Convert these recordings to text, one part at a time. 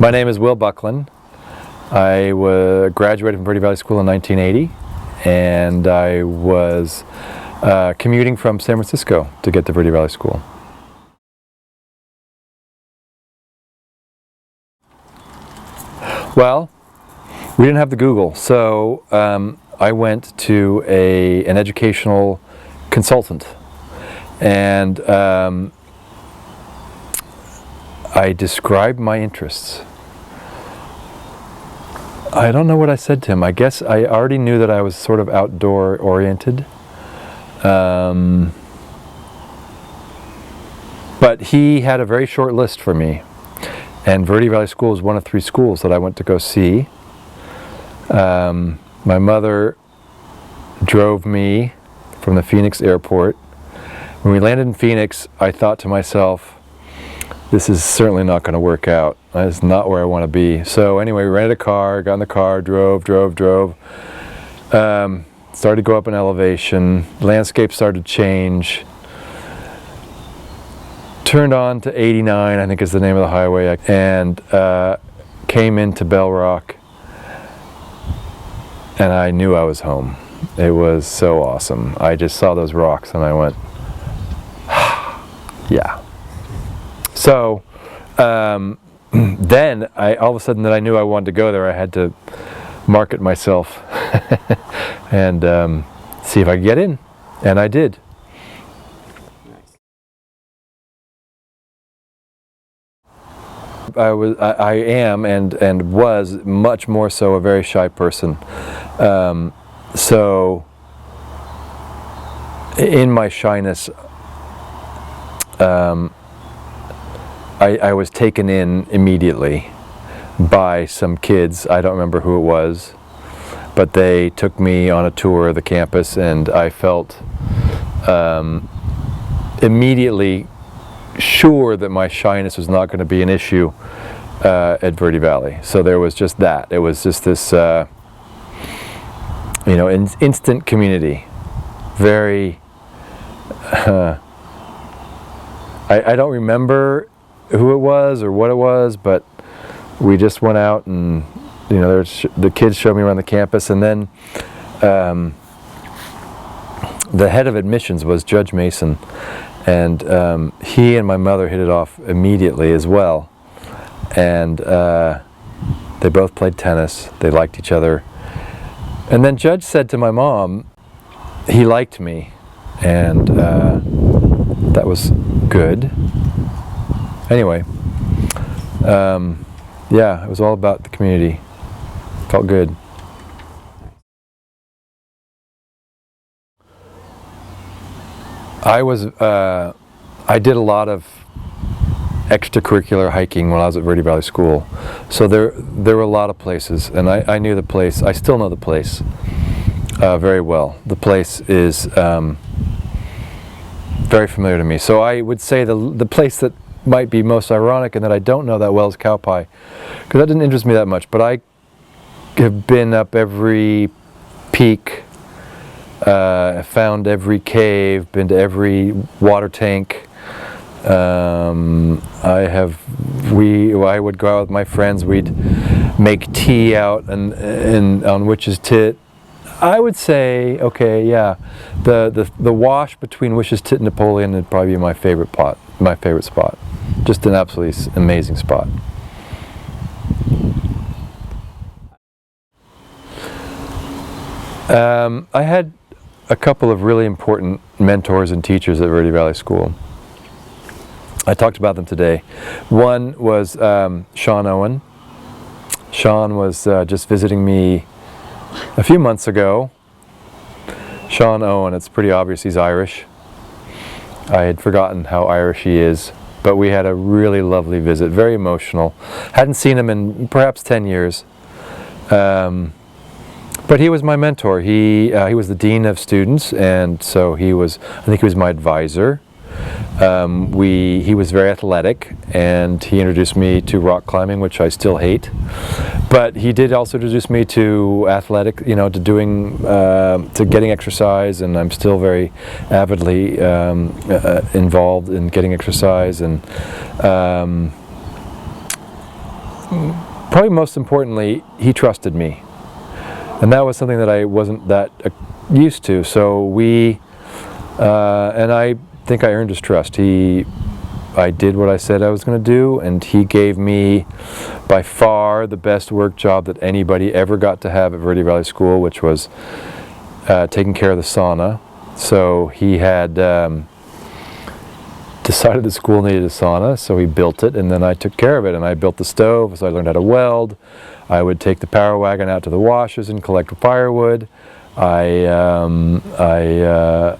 My name is Will Bucklin. I graduated from Verde Valley School in 1980, and I was commuting from San Francisco to get to Verde Valley School. Well, we didn't have the Google, so I went to an educational consultant, and I described my interests. I don't know what I said to him. I guess I already knew that I was sort of outdoor oriented. But he had a very short list for me. And Verde Valley School is one of 3 schools that I went to go see. My mother drove me from the Phoenix airport. When we landed in Phoenix, I thought to myself, this is certainly not going to work out. That's not where I want to be. So anyway, we rented a car, got in the car, drove. Started to go up an elevation. Landscape started to change. Turned on to 89, I think is the name of the highway, and came into Bell Rock. And I knew I was home. It was so awesome. I just saw those rocks and I went, yeah. So then all of a sudden that I knew I wanted to go there, I had to market myself and see if I could get in, and I did. I am and was much more so a very shy person. So in my shyness, I was taken in immediately by some kids. I don't remember who it was, but they took me on a tour of the campus, and I felt immediately sure that my shyness was not going to be an issue at Verde Valley. So there was just that. It was just this, instant community. Very. I don't remember who it was or what it was, but we just went out and the kids showed me around the campus, and then the head of admissions was Judge Mason, and he and my mother hit it off immediately as well, and they both played tennis. They liked each other, and then Judge said to my mom he liked me, and that was good. Anyway, yeah, it was all about the community. Felt good. I did a lot of extracurricular hiking when I was at Verde Valley School. So there were a lot of places, and I knew the place. I still know the place very well. The place is very familiar to me. So I would say the place that might be most ironic and that I don't know that well is Cow Pie, because that didn't interest me that much. But I have been up every peak, found every cave, been to every water tank. I would go out with my friends. We'd make tea out and on Witch's Tit. I would say, okay, yeah, the wash between Witch's Tit and Napoleon would probably be my favorite spot. Just an absolutely amazing spot. I had a couple of really important mentors and teachers at Verde Valley School. I talked about them today. One was Sean Owen. Sean was just visiting me a few months ago. Sean Owen, it's pretty obvious he's Irish. I had forgotten how Irish he is, but we had a really lovely visit, very emotional. Hadn't seen him in perhaps 10 years. But he was my mentor. He was the dean of students, and so I think he was my advisor. He was very athletic, and he introduced me to rock climbing, which I still hate. But he did also introduce me to athletic, to getting exercise, and I'm still very avidly involved in getting exercise. And probably most importantly, he trusted me. And that was something that I wasn't that used to. So and I think I earned his trust. I did what I said I was going to do, and he gave me by far the best work job that anybody ever got to have at Verde Valley School, which was taking care of the sauna. So he had decided the school needed a sauna, so he built it, and then I took care of it. And I built the stove, so I learned how to weld. I would take the power wagon out to the washers and collect firewood. And I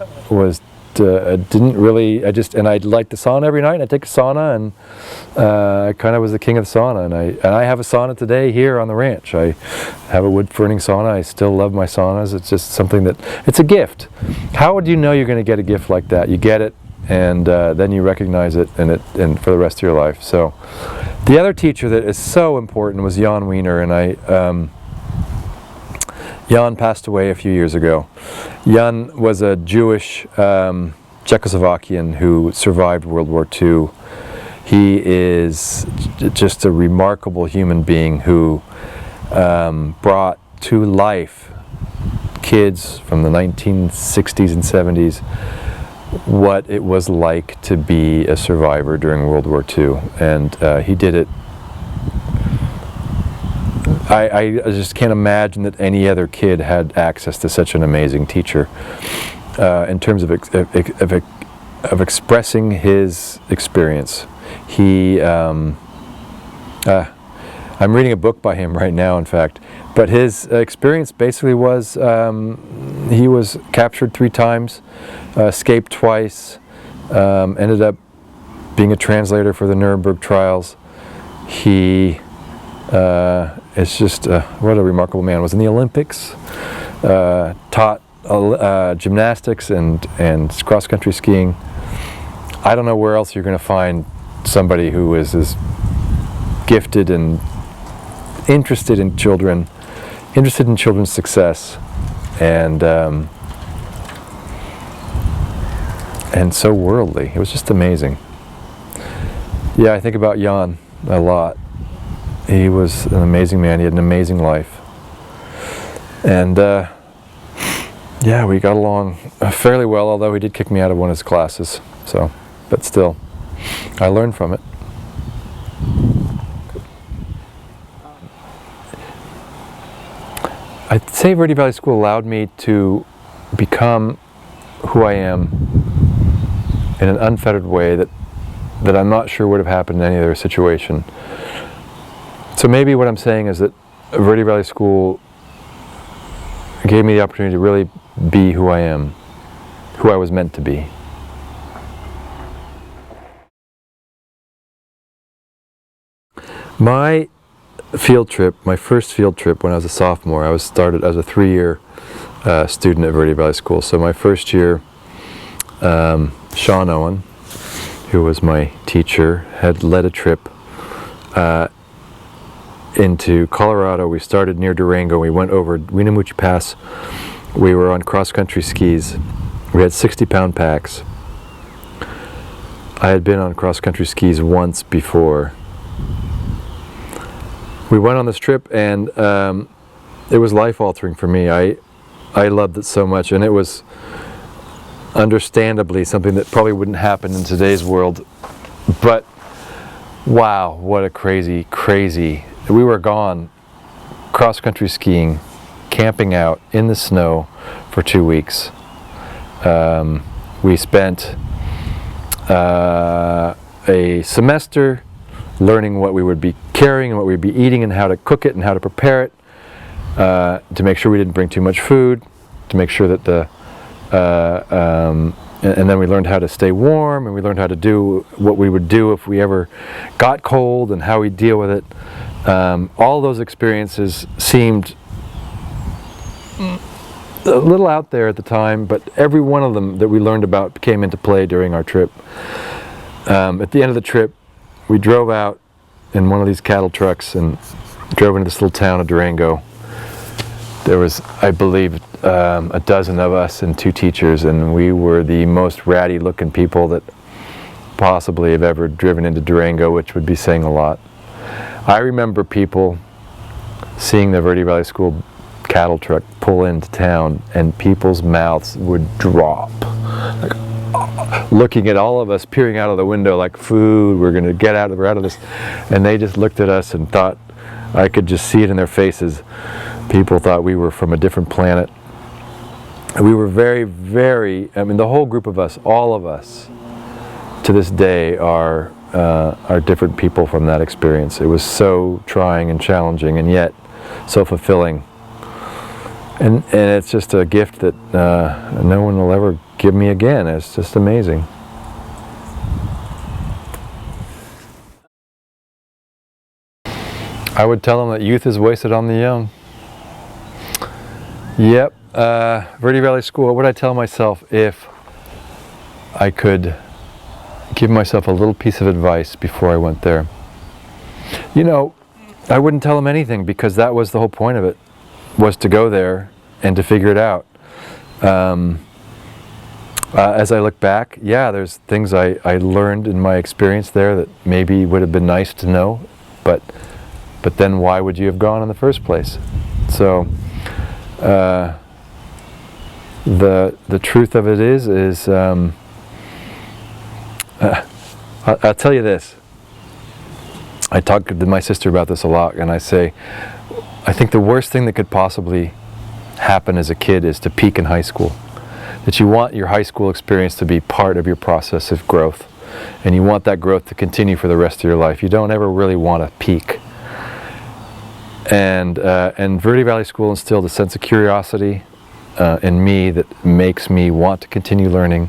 liked the sauna every night. I'd take a sauna, and I kind of was the king of the sauna. And I have a sauna today here on the ranch. I have a wood burning sauna. I still love my saunas. It's just something it's a gift. How would you know you're going to get a gift like that? You get it, and then you recognize it, and for the rest of your life. So, the other teacher that is so important was Jan Wiener, and Jan passed away a few years ago. Jan was a Jewish Czechoslovakian who survived World War II. He is just a remarkable human being who brought to life kids from the 1960s and 70s what it was like to be a survivor during World War II. And he did it. I just can't imagine that any other kid had access to such an amazing teacher in terms of expressing his experience. I'm reading a book by him right now, in fact, but his experience basically was he was captured 3 times, escaped twice, ended up being a translator for the Nuremberg trials. It's just what a remarkable man. Was in the Olympics, taught gymnastics and cross-country skiing. I don't know where else you're going to find somebody who is as gifted and interested in children's success, and so worldly. It was just amazing. Yeah, I think about Jan a lot. He was an amazing man. He had an amazing life. And yeah, we got along fairly well, although he did kick me out of one of his classes. So, but still, I learned from it. I'd say Verde Valley School allowed me to become who I am in an unfettered way that I'm not sure would have happened in any other situation. So maybe what I'm saying is that Verde Valley School gave me the opportunity to really be who I am, who I was meant to be. My field trip, my first field trip when I was a sophomore, I started as a 3-year student at Verde Valley School. So my first year, Sean Owen, who was my teacher, had led a trip into Colorado. We started near Durango. We went over Winamuchi Pass. We were on cross-country skis. We had 60-pound packs. I had been on cross-country skis once before. We went on this trip, and it was life-altering for me. I loved it so much, and it was understandably something that probably wouldn't happen in today's world. But wow, what a crazy, crazy. We were gone cross-country skiing, camping out in the snow for 2 weeks. We spent a semester learning what we would be carrying and what we'd be eating and how to cook it and how to prepare it, to make sure we didn't bring too much food, to make sure that and then we learned how to stay warm, and we learned how to do what we would do if we ever got cold and how we deal with it. All those experiences seemed a little out there at the time, but every one of them that we learned about came into play during our trip. At the end of the trip, we drove out in one of these cattle trucks and drove into this little town of Durango. There was, I believe, a dozen of us and 2 teachers, and we were the most ratty looking people that possibly have ever driven into Durango, which would be saying a lot. I remember people seeing the Verde Valley School cattle truck pull into town, and people's mouths would drop, like, looking at all of us, peering out of the window like, food, we're out of this. And they just looked at us and thought, I could just see it in their faces. People thought we were from a different planet. We were very, very, I mean, the whole group of us, all of us, to this day are different people from that experience. It was so trying and challenging, and yet so fulfilling. And it's just a gift that no one will ever give me again. It's just amazing. I would tell them that youth is wasted on the young. Yep, Verde Valley School, what would I tell myself if I could give myself a little piece of advice before I went there? You know, I wouldn't tell them anything, because that was the whole point of it, was to go there and to figure it out. As I look back, yeah, there's things I learned in my experience there that maybe would have been nice to know, but then why would you have gone in the first place? So the truth of it is I'll tell you this. I talk to my sister about this a lot, and I say, I think the worst thing that could possibly happen as a kid is to peak in high school. That you want your high school experience to be part of your process of growth, and you want that growth to continue for the rest of your life. You don't ever really want to peak. And Verde Valley School instilled a sense of curiosity in me that makes me want to continue learning.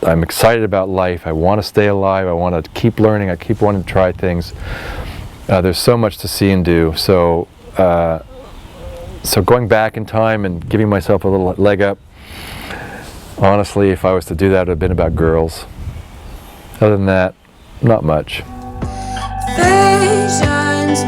I'm excited about life. I want to stay alive. I want to keep learning. I keep wanting to try things. There's so much to see and do. So going back in time and giving myself a little leg up, honestly, if I was to do that, it would have been about girls. Other than that, not much. Visions